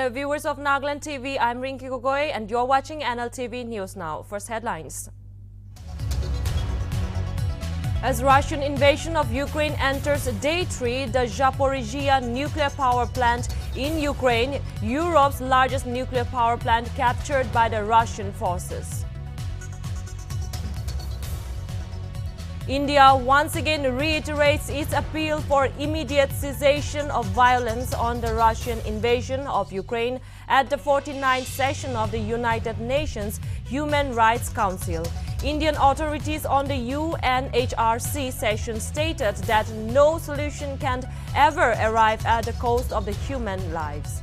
Hello viewers of Nagaland TV, I'm Rinki Gogoi and you're watching Nltv News Now. First headlines. As Russian invasion of Ukraine enters day 3, the Zaporizhzhia nuclear power plant in Ukraine, Europe's largest nuclear power plant, captured by the Russian forces. India once again reiterates its appeal for immediate cessation of violence on the Russian invasion of Ukraine at the 49th session of the United Nations Human Rights Council. Indian authorities on the UNHRC session stated that no solution can ever arrive at the cost of the human lives.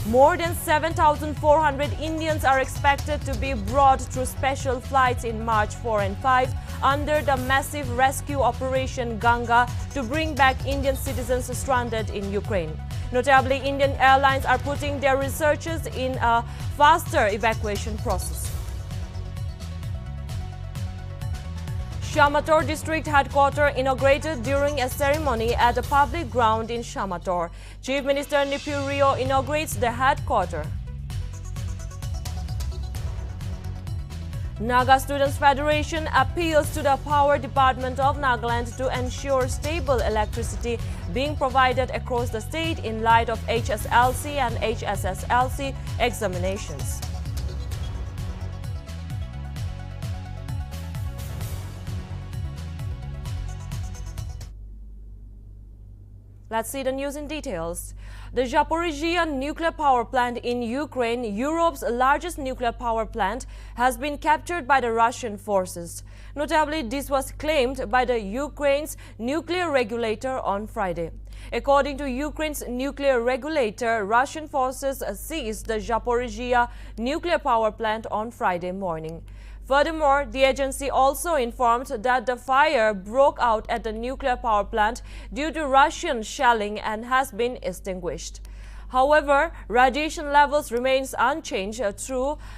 More than 7,400 Indians are expected to be brought through special flights in March 4 and 5 under the massive rescue operation Ganga to bring back Indian citizens stranded in Ukraine. Notably, Indian airlines are putting their researchers in a faster evacuation process. Shamator District Headquarters inaugurated during a ceremony at a public ground in Shamator. Chief Minister Nltv inaugurates the headquarters. Naga Students Federation appeals to the Power Department of Nagaland to ensure stable electricity being provided across the state in light of HSLC and HSSLC examinations. Let's see the news in details. The Zaporizhzhia nuclear power plant in Ukraine, Europe's largest nuclear power plant, has been captured by the Russian forces. Notably, this was claimed by the Ukraine's nuclear regulator on Friday. According to Ukraine's nuclear regulator, Russian forces seized the Zaporizhzhia nuclear power plant on Friday morning. Furthermore, the agency also informed that the fire broke out at the nuclear power plant due to Russian shelling and has been extinguished. However, radiation levels remains unchanged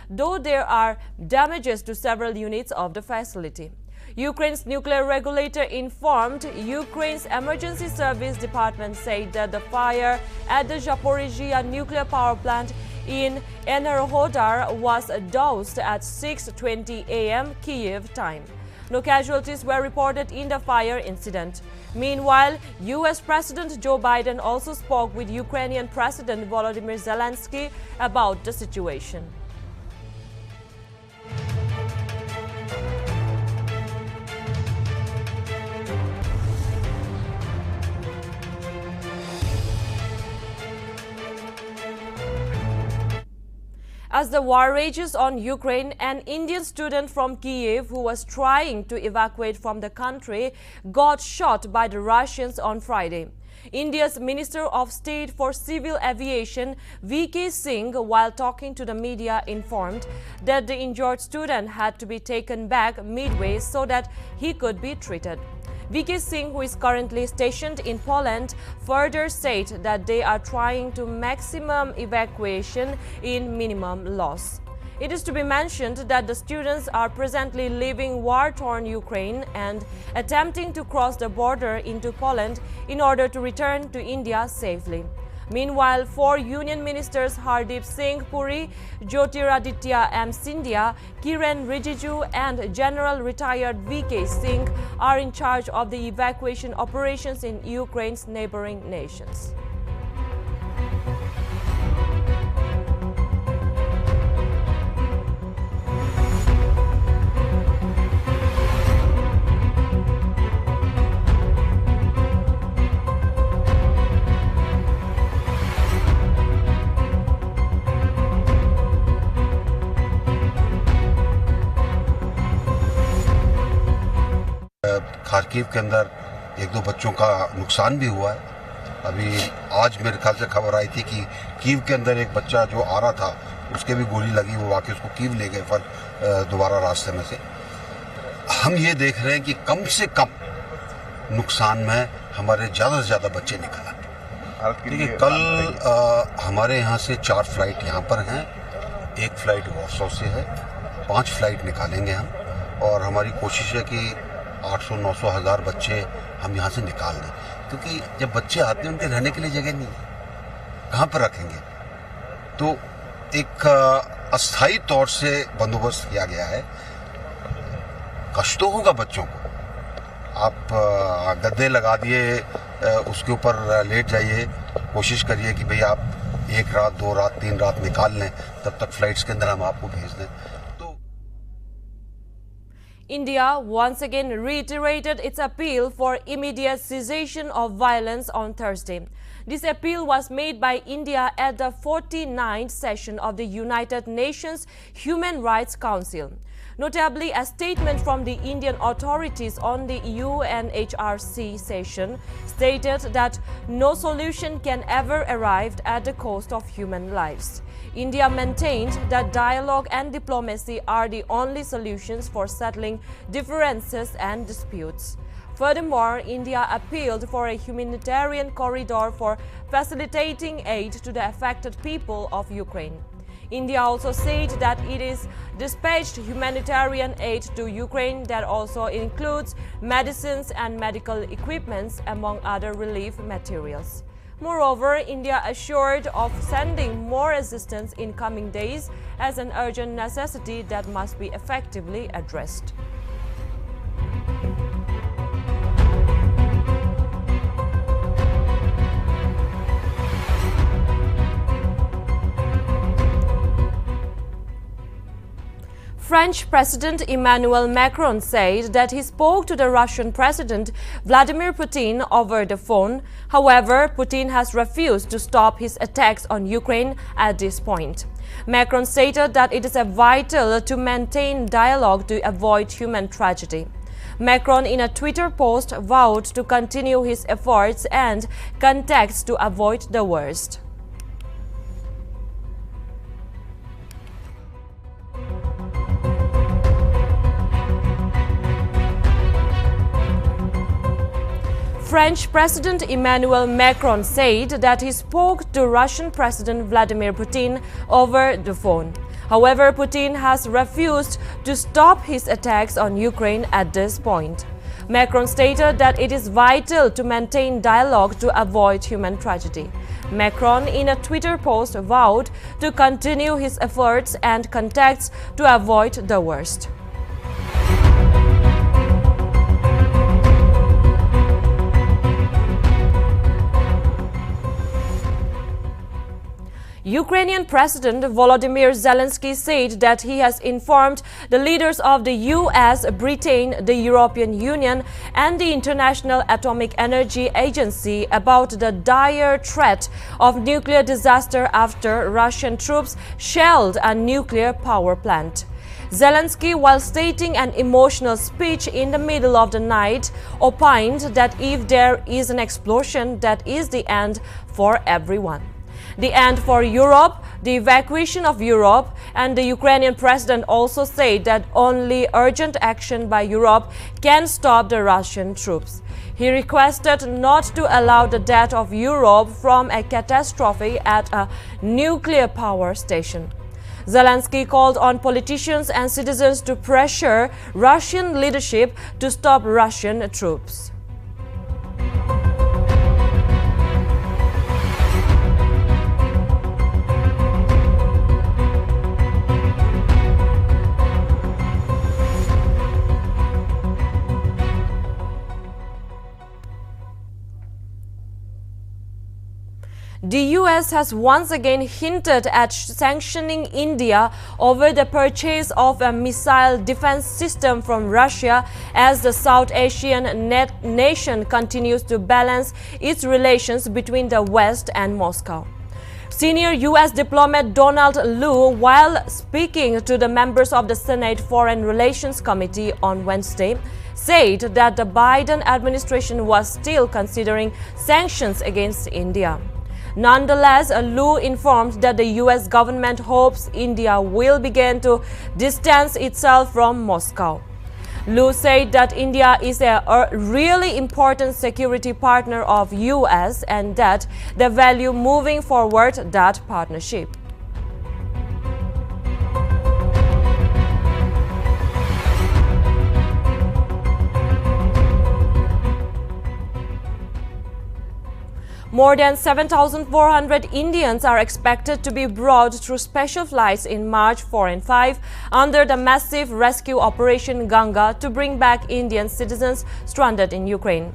though there are damages to several units of the facility. Ukraine's nuclear regulator informed Ukraine's emergency service department said that the fire at the Zaporizhzhia nuclear power plant in Enerhodar was doused at 6:20 a.m. Kyiv time. No casualties were reported in the fire incident. Meanwhile, U.S. President Joe Biden also spoke with Ukrainian President Volodymyr Zelensky about the situation. As the war rages on Ukraine, an Indian student from Kyiv who was trying to evacuate from the country got shot by the Russians on Friday. India's Minister of State for Civil Aviation, V.K. Singh, while talking to the media, informed that the injured student had to be taken back midway so that he could be treated. V.K. Singh, who is currently stationed in Poland, further said that they are trying to maximum evacuation in minimum loss. It is to be mentioned that the students are presently leaving war-torn Ukraine and attempting to cross the border into Poland in order to return to India safely. Meanwhile, 4 Union Ministers Hardeep Singh Puri, Jyotiraditya M. Scindia, Kiren Rijiju and General Retired V.K. Singh are in charge of the evacuation operations in Ukraine's neighboring nations. Kharkiv के अंदर 1-2 बच्चों का नुकसान भी हुआ है। अभी आज मेरे ख्याल से खबर आई थी कि कीव के अंदर एक बच्चा जो आ रहा था उसके भी गोली लगी, वो आके उसको कीव ले गए पर दोबारा रास्ते में से। हम ये देख रहे हैं कि कम से कम नुकसान में हमारे ज़्यादा से ज़्यादा बच्चे निकल आए। देखिए, कल हमारे यहाँ से 4 फ्लाइट यहाँ पर हैं, 1 फ्लाइट वॉर्सो से है, 5 फ्लाइट निकालेंगे हम और हमारी कोशिश है कि 800-900 हज़ार बच्चे हम यहाँ से निकाल दें, क्योंकि जब बच्चे आते हैं उनके रहने के लिए जगह नहीं है। कहाँ पर रखेंगे? तो एक अस्थायी तौर से बंदोबस्त किया गया है। कष्ट तो होगा बच्चों को, आप गद्दे लगा दिए, उसके ऊपर लेट जाइए, कोशिश करिए कि भाई आप 1 रात 2 रात 3 रात निकाल लें, तब तक फ्लाइट्स के अंदर हम आपको भेज दें। तो India once again reiterated its appeal for immediate cessation of violence on Thursday. This appeal was made by India at the 49th session of the United Nations Human Rights Council. Notably, a statement from the Indian authorities on the UNHRC session stated that no solution can ever arrive at the cost of human lives. India maintained that dialogue and diplomacy are the only solutions for settling differences and disputes. Furthermore, India appealed for a humanitarian corridor for facilitating aid to the affected people of Ukraine. India also said that it is dispatched humanitarian aid to Ukraine that also includes medicines and medical equipments, among other relief materials. Moreover, India assured of sending more assistance in coming days as an urgent necessity that must be effectively addressed. French President Emmanuel Macron said that he spoke to the Russian President Vladimir Putin over the phone. However, Putin has refused to stop his attacks on Ukraine at this point. Macron stated that it is vital to maintain dialogue to avoid human tragedy. Macron, in a Twitter post, vowed to continue his efforts and contacts to avoid the worst. French President Emmanuel Macron said that he spoke to Russian President Vladimir Putin over the phone. However, Putin has refused to stop his attacks on Ukraine at this point. Macron stated that it is vital to maintain dialogue to avoid human tragedy. Macron, in a Twitter post, vowed to continue his efforts and contacts to avoid the worst. Ukrainian President Volodymyr Zelensky said that he has informed the leaders of the US, Britain, the European Union, and the International Atomic Energy Agency about the dire threat of nuclear disaster after Russian troops shelled a nuclear power plant. Zelensky, while stating an emotional speech in the middle of the night, opined that if there is an explosion, that is the end for everyone. The end for Europe, the evacuation of Europe, and the Ukrainian president also said that only urgent action by Europe can stop the Russian troops. He requested not to allow the death of Europe from a catastrophe at a nuclear power station. Zelensky called on politicians and citizens to pressure Russian leadership to stop Russian troops. The US has once again hinted at sanctioning India over the purchase of a missile defense system from Russia as the South Asian nation continues to balance its relations between the West and Moscow. Senior US diplomat Donald Lu, while speaking to the members of the Senate Foreign Relations Committee on Wednesday, said that the Biden administration was still considering sanctions against India. Nonetheless, Lu informed that the US government hopes India will begin to distance itself from Moscow. Lu said that India is a really important security partner of US and that they value moving forward that partnership. More than 7,400 Indians are expected to be brought through special flights in March 4 and 5 under the massive rescue Operation Ganga to bring back Indian citizens stranded in Ukraine.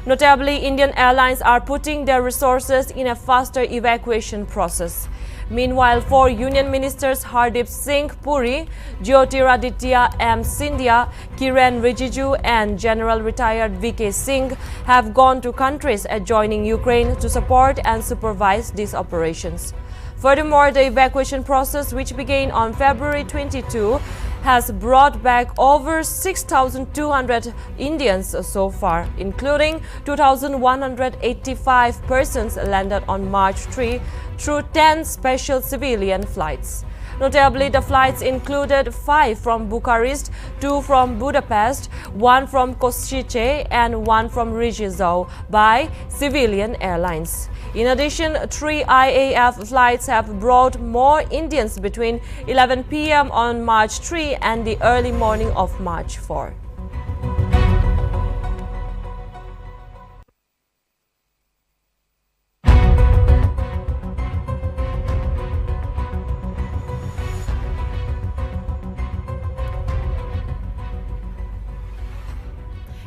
Notably, Indian airlines are putting their resources in a faster evacuation process. Meanwhile, 4 Union Ministers Hardeep Singh Puri, Jyotiraditya M. Scindia, Kiren Rijiju and General Retired V.K. Singh have gone to countries adjoining Ukraine to support and supervise these operations. Furthermore, the evacuation process, which began on February 22, has brought back over 6,200 Indians so far, including 2,185 persons landed on March 3 through 10 special civilian flights. Notably, the flights included 5 from Bucharest, 2 from Budapest, 1 from Košice and 1 from Rijizau by civilian airlines. In addition, 3 IAF flights have brought more Indians between 11 p.m. on March 3 and the early morning of March 4.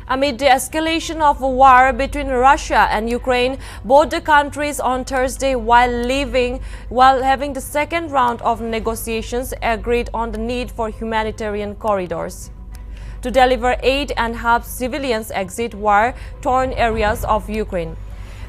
Amid the escalation of war between Russia and Ukraine, both the countries on Thursday, while having the second round of negotiations, agreed on the need for humanitarian corridors to deliver aid and help civilians exit war-torn areas of Ukraine.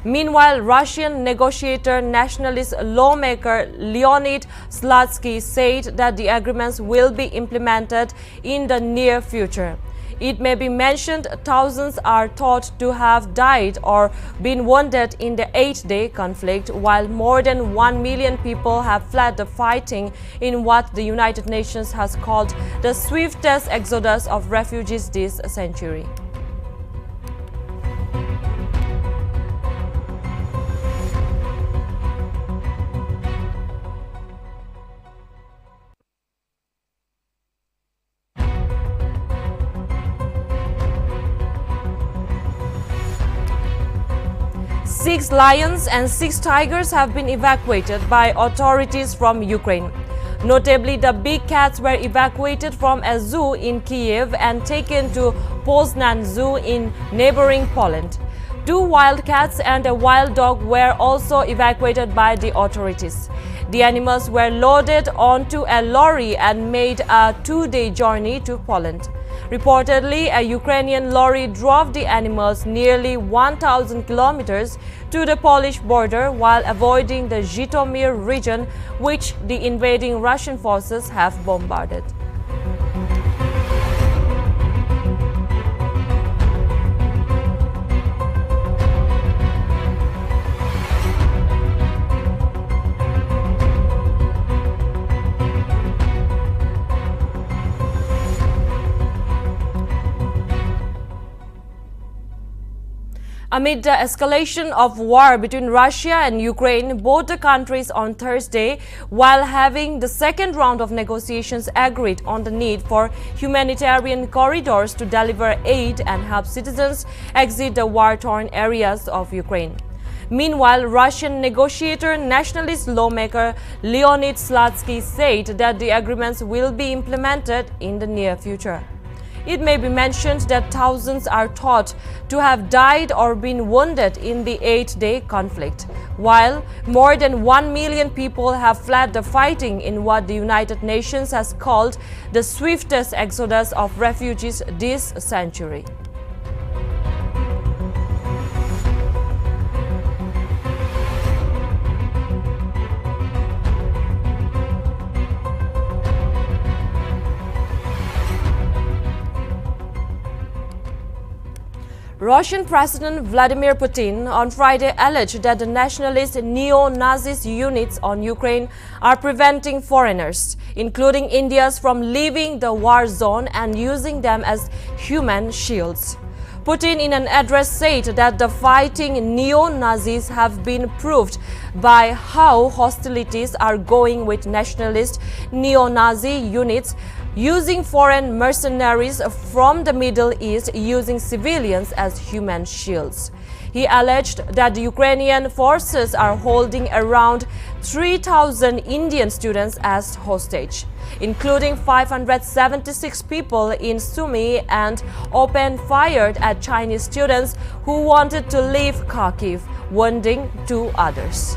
Meanwhile, Russian negotiator, nationalist lawmaker Leonid Slutsky said that the agreements will be implemented in the near future. It may be mentioned thousands are thought to have died or been wounded in the 8-day conflict, while more than 1 million people have fled the fighting in what the United Nations has called the swiftest exodus of refugees this century. Six lions and 6 tigers have been evacuated by authorities from Ukraine. Notably, the big cats were evacuated from a zoo in Kiev and taken to Poznan Zoo in neighboring Poland. 2 wild cats and a wild dog were also evacuated by the authorities. The animals were loaded onto a lorry and made a 2-day journey to Poland. Reportedly, a Ukrainian lorry drove the animals nearly 1,000 kilometers to the Polish border while avoiding the Zhytomyr region, which the invading Russian forces have bombarded. Amid the escalation of war between Russia and Ukraine, both the countries on Thursday, while having the second round of negotiations, agreed on the need for humanitarian corridors to deliver aid and help citizens exit the war-torn areas of Ukraine. Meanwhile, Russian negotiator, nationalist lawmaker Leonid Slutsky said that the agreements will be implemented in the near future. It may be mentioned that thousands are thought to have died or been wounded in the 8-day conflict, while more than 1 million people have fled the fighting in what the United Nations has called the swiftest exodus of refugees this century. Russian President Vladimir Putin on Friday alleged that the nationalist neo-Nazi units on Ukraine are preventing foreigners, including Indians, from leaving the war zone and using them as human shields. Putin in an address said that the fighting neo-Nazis have been proved by how hostilities are going with nationalist neo-Nazi units using foreign mercenaries from the Middle East using civilians as human shields. He alleged that the Ukrainian forces are holding around 3,000 Indian students as hostage, including 576 people in Sumy, and opened fire at Chinese students who wanted to leave Kharkiv, wounding 2 others.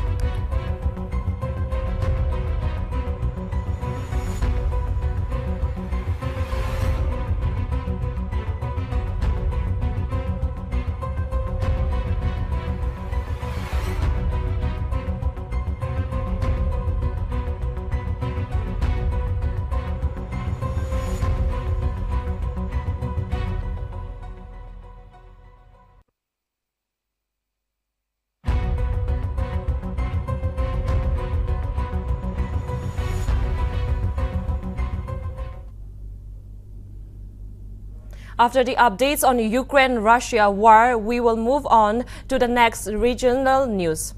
After the updates on the Ukraine-Russia war, we will move on to the next regional news.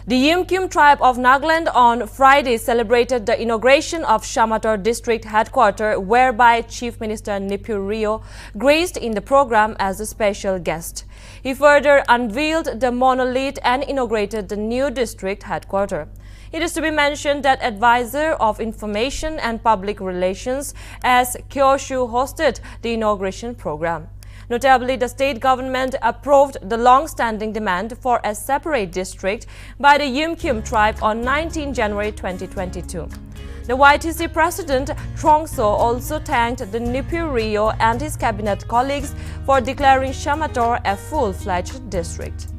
The Yimkyum tribe of Nagaland on Friday celebrated the inauguration of Shamator district headquarters, whereby Chief Minister Nltv graced in the program as a special guest. He further unveiled the monolith and inaugurated the new district headquarters. It is to be mentioned that Advisor of Information and Public Relations as Kyoshu hosted the inauguration program. Notably, the state government approved the long-standing demand for a separate district by the Yimkyum tribe on 19 January 2022. The YTC President Trongso also thanked the Nltv and his cabinet colleagues for declaring Shamator a full-fledged district.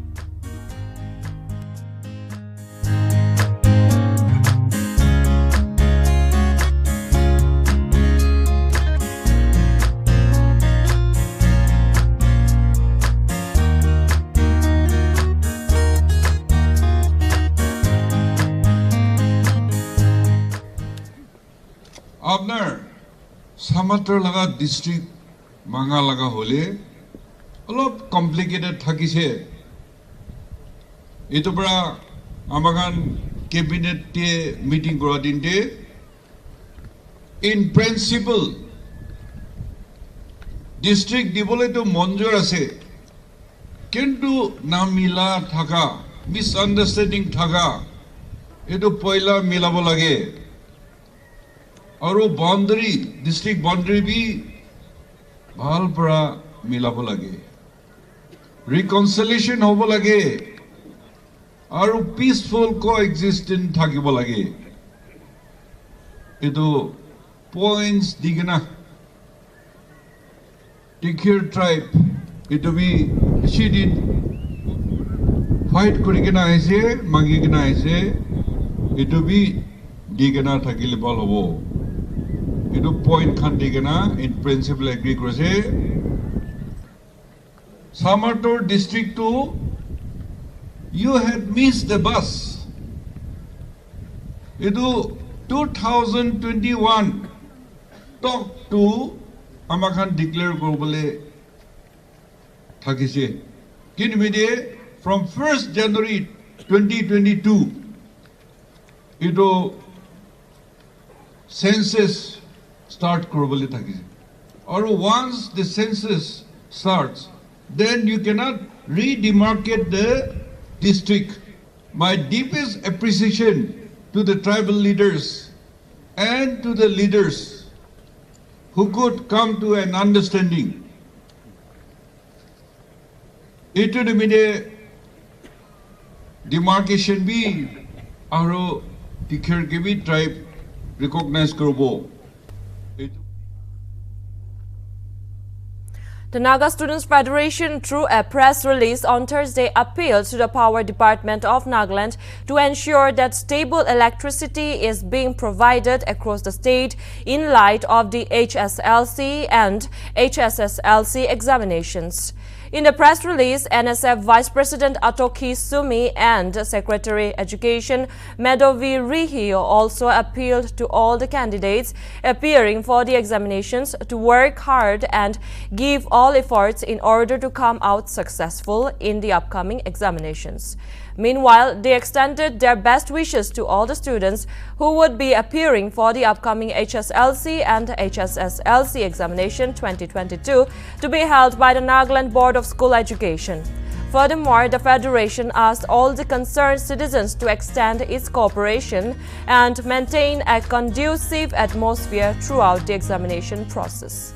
আপনার সামাত্র লাগা district মাঙা লাগা হলে অলপ complicated থাকিছে এটো পৰা আমাগান ক্যাবিনেটে meeting কৰা দিনতে ইন প্রিন্সিপল ডিস্ট্রিক্ট দিবলে তো মঞ্জুর আছে কিন্তু না মিলা থাকা মিসআন্ডারস্ট্যান্ডিং থাকা এটো পয়লা মিলাব লাগে और वो बाउंड्री डिस्ट्रिक्ट बाउंड्री भी भाल पड़ा मिलाबो लगे रिकन्सिलिएशन होबो लगे और पीसफुल कोएक्सिस्टेंस থাকিব লাগে এটো পয়েন্টস দিগনা টিকির ট্রাইব এটো বি সিডিন ফাইট কৰি কেনা আইছে মাগি কেনা আইছে এটো বি দিগনা থাকিলে ভাল হ'ব Itu point khan digena in principle agree kore Samator district to you had missed the bus. Itu 2021 talk to amakhan declare korobole thakise kin midie from 1st January 2022 itu census start korobole thakise or once the census starts then you cannot redemarcate the district. My deepest appreciation to the tribal leaders and to the leaders who could come to an understanding. Ito nimide demarcation bi aro tikher ke bi tribe recognize korobo. The Naga Students Federation, through a press release on Thursday, appealed to the Power Department of Nagaland to ensure that stable electricity is being provided across the state in light of the HSLC and HSSLC examinations. In the press release, NSF Vice President Atoki Sumi and Secretary Education Medovi Rihio also appealed to all the candidates appearing for the examinations to work hard and give all efforts in order to come out successful in the upcoming examinations. Meanwhile, they extended their best wishes to all the students who would be appearing for the upcoming HSLC and HSSLC examination 2022 to be held by the Nagaland Board of School Education. Furthermore, the Federation asked all the concerned citizens to extend its cooperation and maintain a conducive atmosphere throughout the examination process.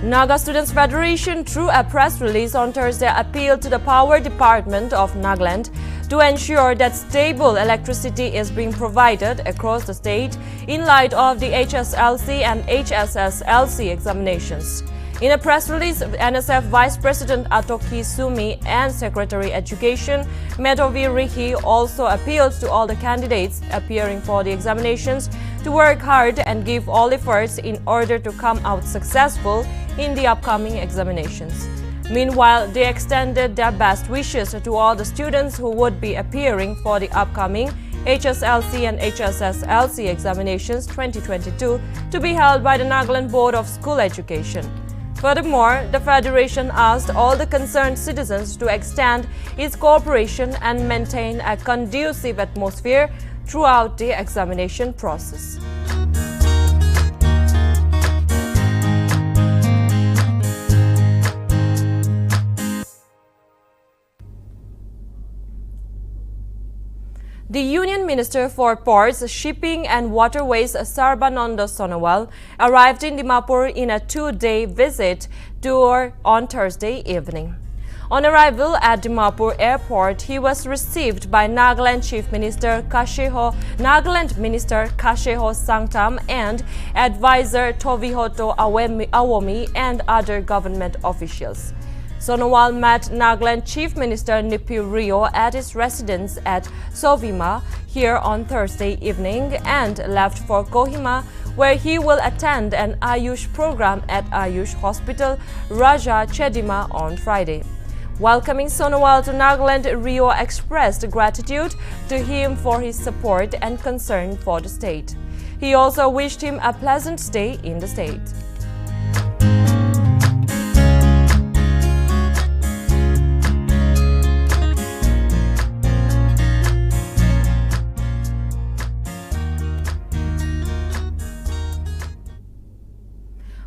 Naga Students Federation, through a press release on Thursday, appealed to the Power Department of Nagaland to ensure that stable electricity is being provided across the state in light of the HSLC and HSSLC examinations. In a press release, NSF Vice President Atoki Sumi and Secretary Education Nltv Rihi also appealed to all the candidates appearing for the examinations to work hard and give all efforts in order to come out successful in the upcoming examinations. Meanwhile, they extended their best wishes to all the students who would be appearing for the upcoming HSLC and HSSLC examinations 2022 to be held by the Nagaland Board of School Education. Furthermore, the Federation asked all the concerned citizens to extend its cooperation and maintain a conducive atmosphere throughout the examination process. The Union Minister for Ports, Shipping and Waterways, Sarbananda Sonowal, arrived in Dimapur in a two-day visit tour on Thursday evening. On arrival at Dimapur Airport, he was received by Nagaland Minister Kasheho Sangtam and advisor Tovihoto Awomi and other government officials. Sonowal met Nagaland Chief Minister Nipi Rio at his residence at Sovima here on Thursday evening and left for Kohima, where he will attend an Ayush program at Ayush Hospital Raja Chedima on Friday. Welcoming Sonowal to Nagaland, Rio expressed gratitude to him for his support and concern for the state. He also wished him a pleasant stay in the state.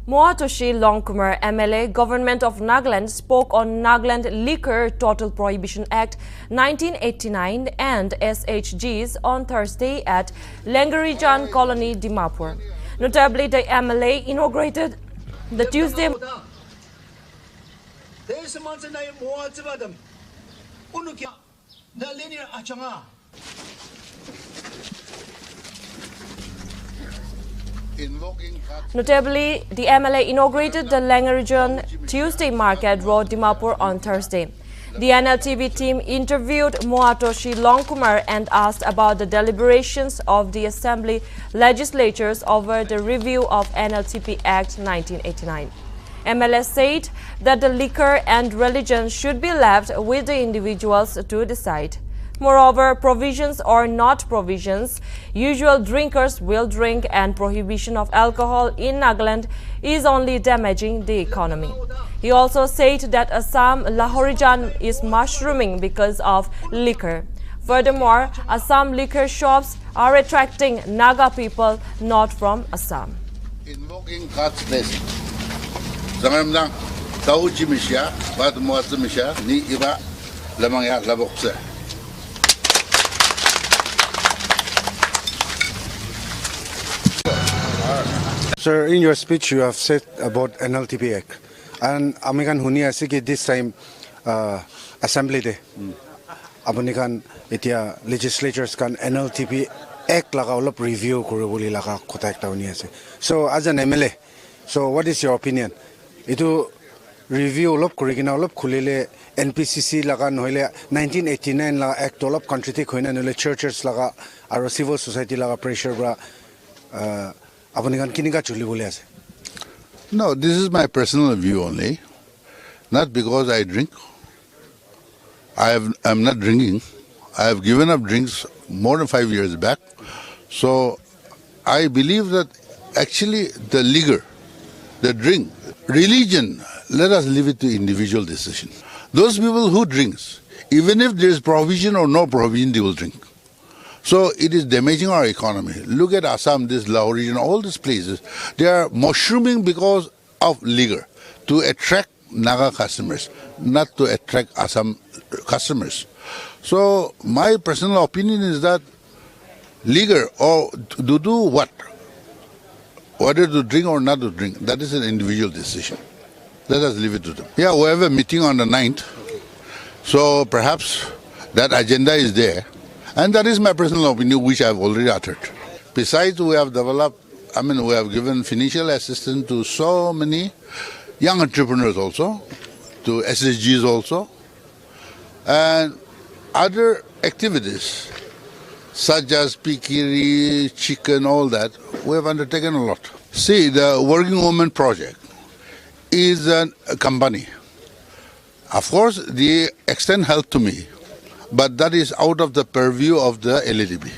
Moatoshi Longkumar, MLA, Government of Nagaland, spoke on Nagaland Liquor Total Prohibition Act 1989 and SHGs on Thursday at Lengarijan Colony, Dimapur. Notably, the MLA inaugurated the Tuesday Notably, the MLA inaugurated the Lengarijan Tuesday Market Road, Dimapur on Thursday. The Nltv team interviewed Moatoshi Longkumar and asked about the deliberations of the Assembly legislatures over the review of Nltv Act 1989. MLA said that the liquor and religion should be left with the individuals to decide. Moreover, provisions or not provisions, usual drinkers will drink, and prohibition of alcohol in Nagaland is only damaging the economy. He also said that Assam Lahorijan is mushrooming because of liquor. Furthermore, Assam liquor shops are attracting Naga people not from Assam. Invoking God's blessing. Zangamdang Tauji Misha, Bad Muaz Misha, Ni Iba Lamaya Labokse. Sir, in your speech you have said about Nltv Act, and Amikan Hunia Siki this time Assembly Day. Abunikan itia legislatures can Nltv Act laga ulop review kuribuli laga kota ekta huni ase. So as an MLA, so what is your opinion? Itu review ulop kurigina ulop khulile NPCC laga nohile 1989 laga Act ulop country hoina nohile churches laga aro civil society laga pressure bra No, this is my personal view only. Not because I drink. I'm not drinking. I have given up drinks more than 5 years back. So I believe that actually the liquor, the drink, religion, let us leave it to individual decision. Those people who drinks, Even if there is provision or no provision, they will drink. So it is damaging our economy. Look at Assam, this Lahore region, all these places. They are mushrooming because of liquor to attract Naga customers, not to attract Assam customers. So my personal opinion is that liquor or to do what? Whether to drink or not to drink, that is an individual decision. Let us leave it to them. Yeah, we have a meeting on the 9th. So perhaps that agenda is there. And that is my personal opinion, which I have already uttered. Besides, we have developed, we have given financial assistance to so many young entrepreneurs also, to SSGs also, and other activities such as pikiri, chicken, all that, we have undertaken a lot. See, the Working Women Project is a company. Of course, they extend help to me, but that is out of the purview of the Nltv.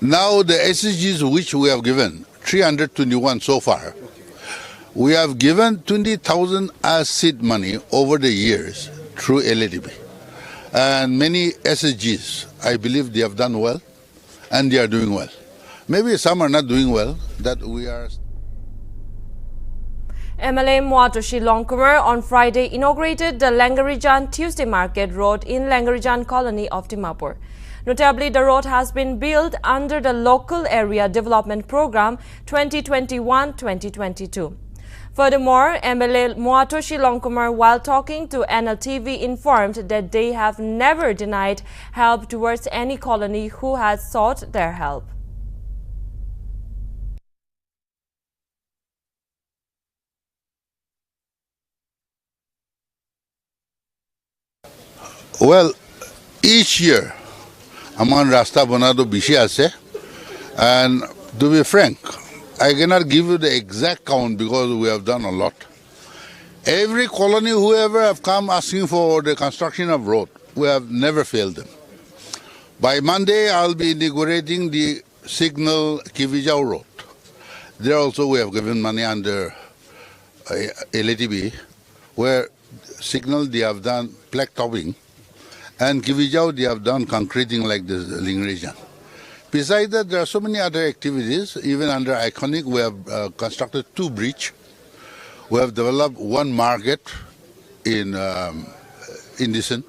Now the SSGs which we have given, 321 so far, we have given 20,000 as seed money over the years through Nltv. And many SSGs, I believe they have done well and they are doing well. Maybe some are not doing well, that we are... MLA Mwatoshi Longkumar on Friday inaugurated the Langarijan Tuesday Market Road in Langarijan colony of Dimapur. Notably, the road has been built under the Local Area Development Program 2021-2022. Furthermore, MLA Mwatoshi Longkumar, while talking to Nltv, informed that they have never denied help towards any colony who has sought their help. Well, each year, Aman Rasta Banado Bishi Ase, and to be frank, I cannot give you the exact count because we have done a lot. Every colony, whoever have come asking for the construction of road, we have never failed them. By Monday, I'll be inaugurating the Signal Kivijao Road. There also we have given money under Nltv, where Signal they have done plaque topping, and Kivijao they have done concreting like this Lingrejan. Besides that, there are so many other activities. Even under Iconic, we have constructed 2 bridges. We have developed 1 market in Indecent.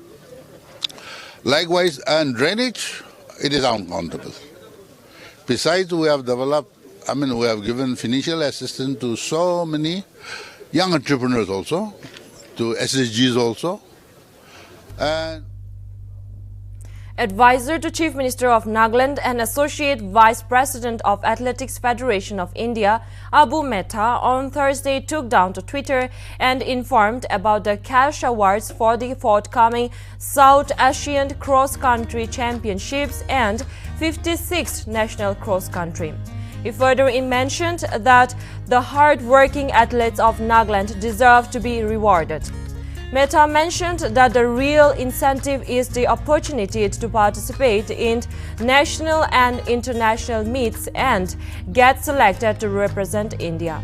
Likewise, and drainage, it is uncountable. Besides, we have developed, we have given financial assistance to so many young entrepreneurs also, to SSGs also. And Advisor to Chief Minister of Nagaland and Associate Vice President of Athletics Federation of India, Abu Mehta, on Thursday took down to Twitter and informed about the cash awards for the forthcoming South Asian Cross Country Championships and 56th National Cross Country. He further mentioned that the hard-working athletes of Nagaland deserve to be rewarded. Mehta mentioned that the real incentive is the opportunity to participate in national and international meets and get selected to represent India.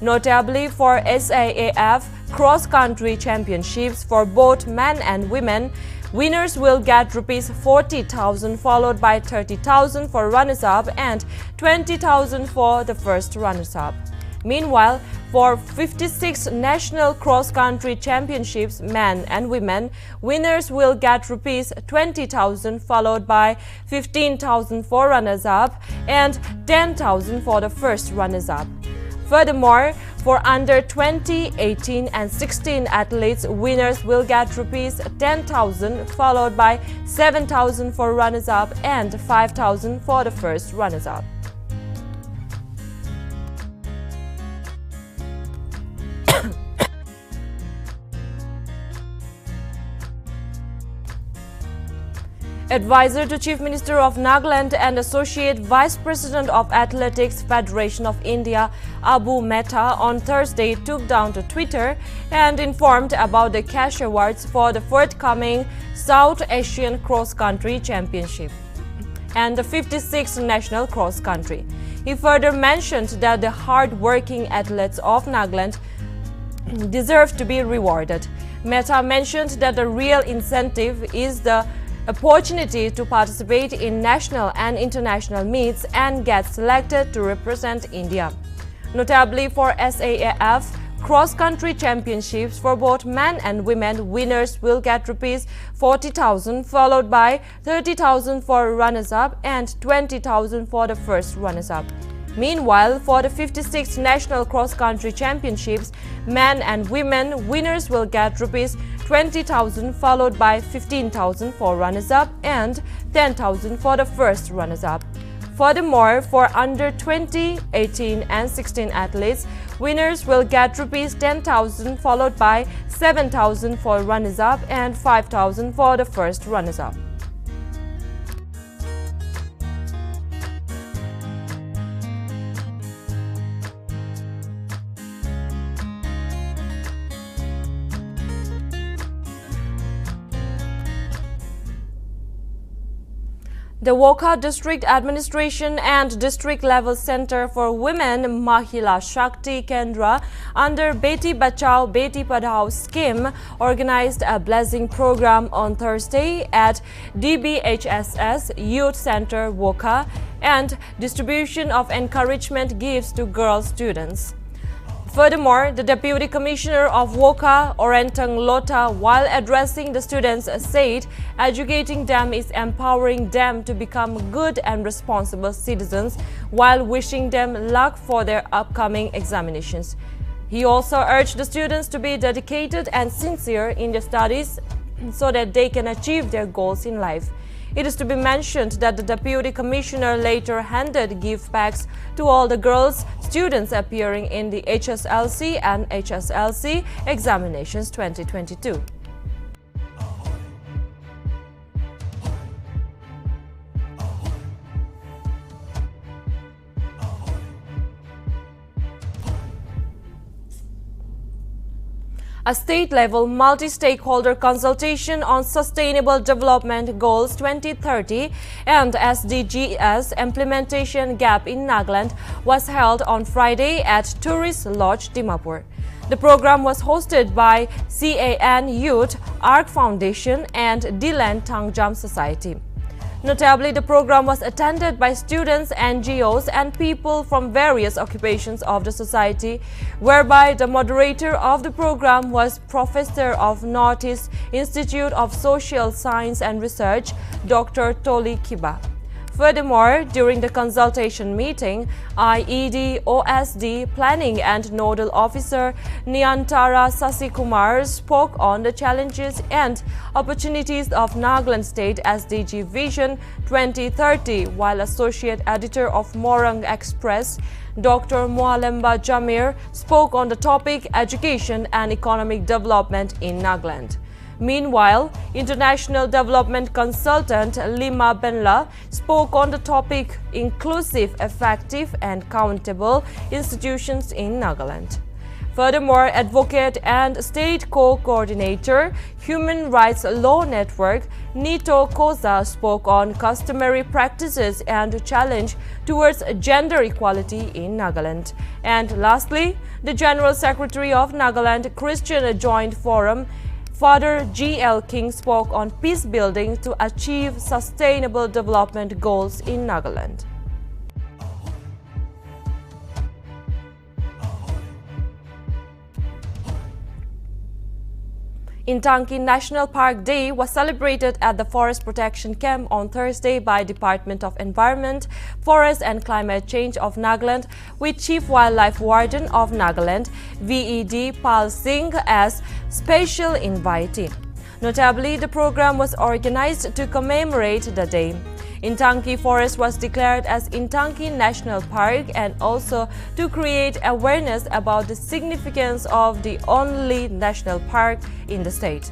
Notably, for SIAF cross-country championships for both men and women, winners will get Rs 40,000 followed by 30,000 for runners-up and 20,000 for the first runners-up. Meanwhile, for 56 National Cross-Country Championships, men and women, winners will get Rs 20,000 followed by 15,000 for runners-up and 10,000 for the first runners-up. Furthermore, for under 20, 18 and 16 athletes, winners will get Rs 10,000 followed by 7,000 for runners-up and 5,000 for the first runners-up. Advisor to Chief Minister of Nagaland and Associate Vice President of Athletics Federation of India, Abu Mehta, on Thursday took down to Twitter and informed about the cash awards for the forthcoming South Asian Cross Country Championship and the 56th National Cross Country. He further mentioned that the hard-working athletes of Nagaland deserve to be rewarded. Mehta mentioned that the real incentive is the opportunity to participate in national and international meets and get selected to represent India. Notably for SAAF cross-country championships for both men and women, winners will get Rs 40,000, followed by 30,000 for runners-up and 20,000 for the first runners-up. Meanwhile, for the 56th National Cross-Country Championships, men and women, winners will get Rs 20,000, followed by 15,000 for runners-up and 10,000 for the first runners-up. Furthermore, for under 20, 18 and 16 athletes, winners will get Rs 10,000, followed by 7,000 for runners-up and 5,000 for the first runners-up. The Wokha District Administration and District Level Center for Women Mahila Shakti Kendra under Beti Bachao Beti Padhao scheme organized a blessing program on Thursday at DBHSS Youth Center Wokha and distribution of encouragement gifts to girl students. Furthermore, the Deputy Commissioner of Wokha, Orentang Lota, while addressing the students, said educating them is empowering them to become good and responsible citizens while wishing them luck for their upcoming examinations. He also urged the students to be dedicated and sincere in their studies so that they can achieve their goals in life. It is to be mentioned that the Deputy Commissioner later handed gift packs to all the girls students appearing in the HSLC and HSLC examinations 2022. A state-level multi-stakeholder consultation on Sustainable Development Goals 2030 and SDGs implementation gap in Nagaland was held on Friday at Tourist Lodge, Dimapur. The program was hosted by CAN Youth, ARC Foundation and Dilan Tangjam Society. Notably, the program was attended by students, NGOs and people from various occupations of the society, whereby the moderator of the program was Professor of Northeast Institute of Social Science and Research, Dr. Toli Kiba. Furthermore, during the consultation meeting, IED OSD Planning and Nodal Officer Niyantara Sasikumar spoke on the challenges and opportunities of Nagaland State SDG Vision 2030, while Associate Editor of Morang Express, Dr. Moalemba Jamir, spoke on the topic Education and Economic Development in Nagaland. Meanwhile, International Development Consultant Lima Benla spoke on the topic Inclusive, Effective and Countable Institutions in Nagaland. Furthermore, Advocate and State Co-Coordinator, Human Rights Law Network, Nito Koza spoke on customary practices and challenge towards gender equality in Nagaland. And lastly, the General Secretary of Nagaland Christian Joint Forum, Father G.L. King, spoke on peace building to achieve sustainable development goals in Nagaland. Nltv National Park Day was celebrated at the Forest Protection Camp on Thursday by Department of Environment, Forest and Climate Change of Nagaland, with Chief Wildlife Warden of Nagaland, VED Pal Singh, as special invitee. Notably, the program was organized to commemorate the day. Nltv Forest was declared as Nltv National Park and also to create awareness about the significance of the only national park in the state.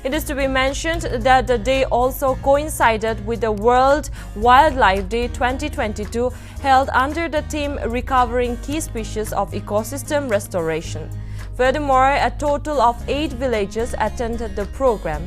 It is to be mentioned that the day also coincided with the World Wildlife Day 2022 held under the theme Recovering Key Species of Ecosystem Restoration. Furthermore, a total of 8 villages attended the program.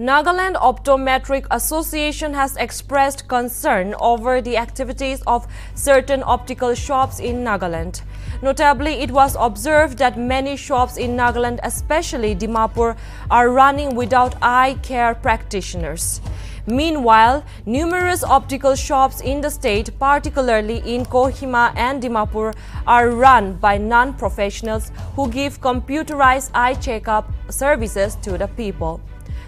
Nagaland Optometric Association has expressed concern over the activities of certain optical shops in Nagaland. Notably, it was observed that many shops in Nagaland, especially Dimapur, are running without eye care practitioners. Meanwhile, numerous optical shops in the state, particularly in Kohima and Dimapur, are run by non-professionals who give computerized eye checkup services to the people.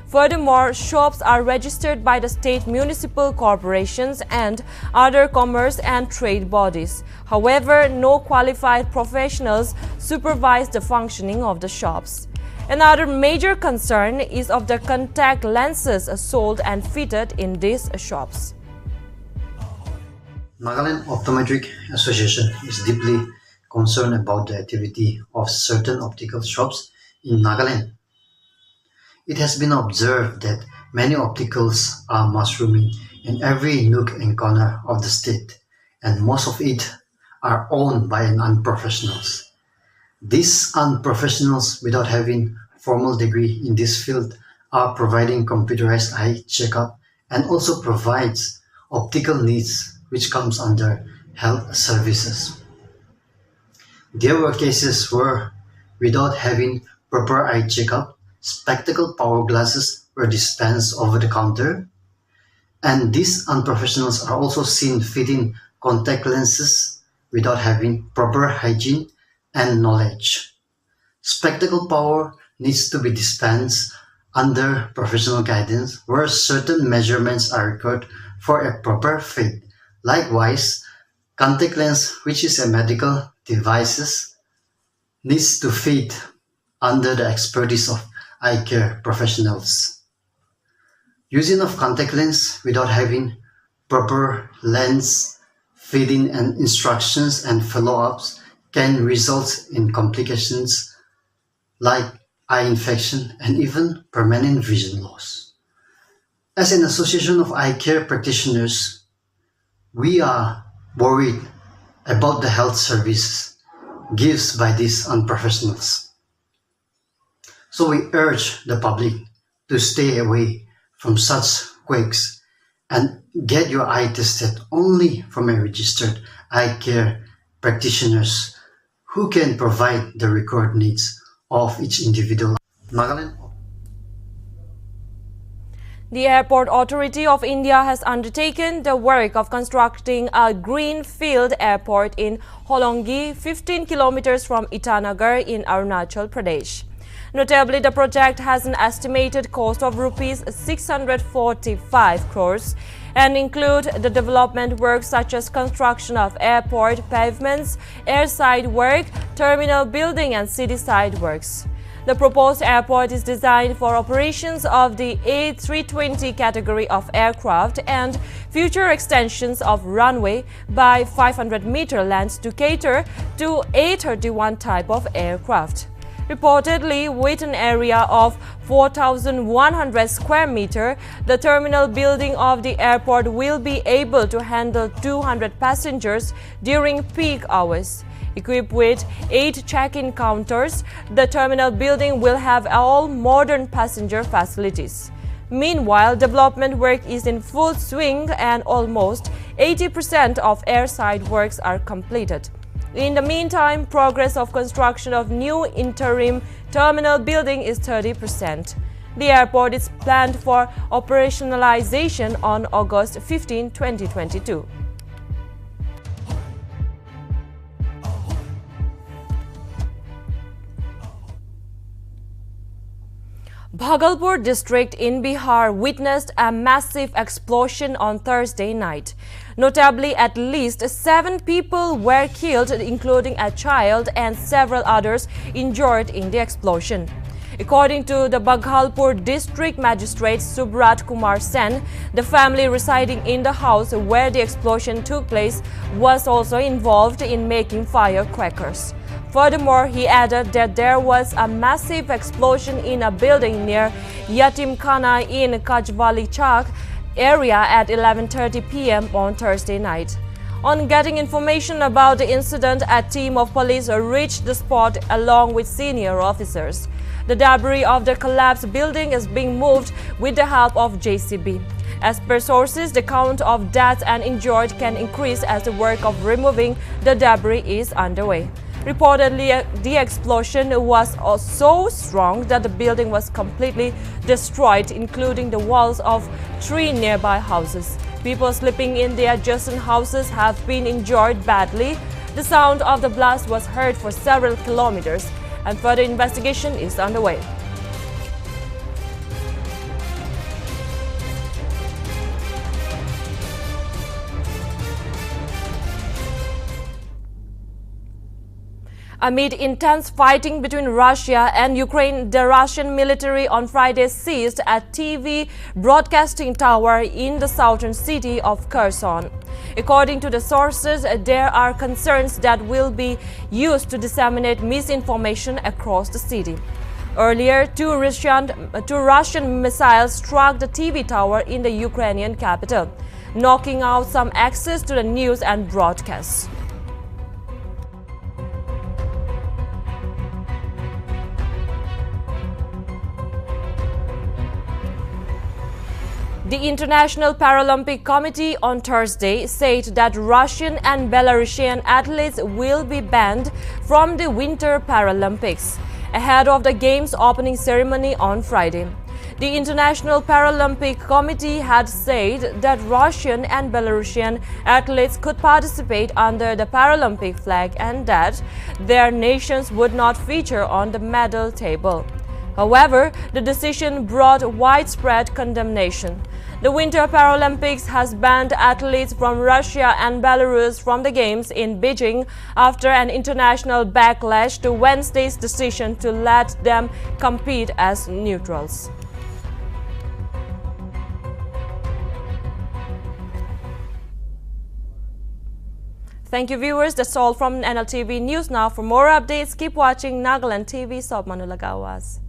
Furthermore, shops are registered by the state municipal corporations and other commerce and trade bodies. However, no qualified professionals supervise the functioning of the shops. Another major concern is of the contact lenses sold and fitted in these shops. Nagaland Optometric Association is deeply concerned about the activity of certain optical shops in Nagaland. It has been observed that many opticals are mushrooming in every nook and corner of the state, and most of it are owned by unprofessionals. These unprofessionals, without having formal degree in this field, are providing computerized eye checkup and also provides optical needs, which comes under health services. There were cases where, without having proper eye checkup, spectacle power glasses were dispensed over the counter, and these unprofessionals are also seen fitting contact lenses without having proper hygiene and knowledge. Spectacle power needs to be dispensed under professional guidance where certain measurements are required for a proper fit. Likewise, contact lens, which is a medical device, needs to fit under the expertise of eye care professionals. Using of contact lens without having proper lens fitting and instructions and follow-ups can result in complications like eye infection and even permanent vision loss. As an association of eye care practitioners, we are worried about the health services given by these unprofessionals. So we urge the public to stay away from such quakes and get your eye tested only from a registered eye care practitioners who can provide the required needs of each individual. Nagaland. The Airport Authority of India has undertaken the work of constructing a greenfield airport in Holongi, 15 kilometers from Itanagar in Arunachal Pradesh. Notably, the project has an estimated cost of rupees 645 crores and include the development work such as construction of airport pavements, airside work, terminal building and city-side works. The proposed airport is designed for operations of the A320 category of aircraft and future extensions of runway by 500-meter length to cater to A321 type of aircraft. Reportedly, with an area of 4,100 square meters, the terminal building of the airport will be able to handle 200 passengers during peak hours. Equipped with 8 check-in counters, the terminal building will have all modern passenger facilities. Meanwhile, development work is in full swing and almost 80% of airside works are completed. In the meantime, progress of construction of new interim terminal building is 30%. The airport is planned for operationalization on August 15, 2022. Bhagalpur district in Bihar witnessed a massive explosion on Thursday night. Notably, at least 7 people were killed, including a child, and several others injured in the explosion. According to the Bhagalpur district magistrate Subrat Kumar Sen, the family residing in the house where the explosion took place was also involved in making firecrackers. Furthermore, he added that there was a massive explosion in a building near Yatimkhana in Kajwali Chak area at 11:30 p.m. on Thursday night. On getting information about the incident, a team of police reached the spot along with senior officers. The debris of the collapsed building is being moved with the help of JCB. As per sources, the count of deaths and injured can increase as the work of removing the debris is underway. Reportedly, the explosion was so strong that the building was completely destroyed, including the walls of 3 nearby houses. People sleeping in the adjacent houses have been injured badly. The sound of the blast was heard for several kilometers, and further investigation is underway. Amid intense fighting between Russia and Ukraine, the Russian military on Friday seized a TV broadcasting tower in the southern city of Kherson. According to the sources, there are concerns that will be used to disseminate misinformation across the city. Earlier, two Russian missiles struck the TV tower in the Ukrainian capital, knocking out some access to the news and broadcasts. The International Paralympic Committee on Thursday said that Russian and Belarusian athletes will be banned from the Winter Paralympics ahead of the Games opening ceremony on Friday. The International Paralympic Committee had said that Russian and Belarusian athletes could participate under the Paralympic flag and that their nations would not feature on the medal table. However, the decision brought widespread condemnation. The Winter Paralympics has banned athletes from Russia and Belarus from the Games in Beijing after an international backlash to Wednesday's decision to let them compete as neutrals. Thank you, viewers. That's all from Nltv News Now. For more updates, keep watching Nagaland TV. Sob Manulagawas.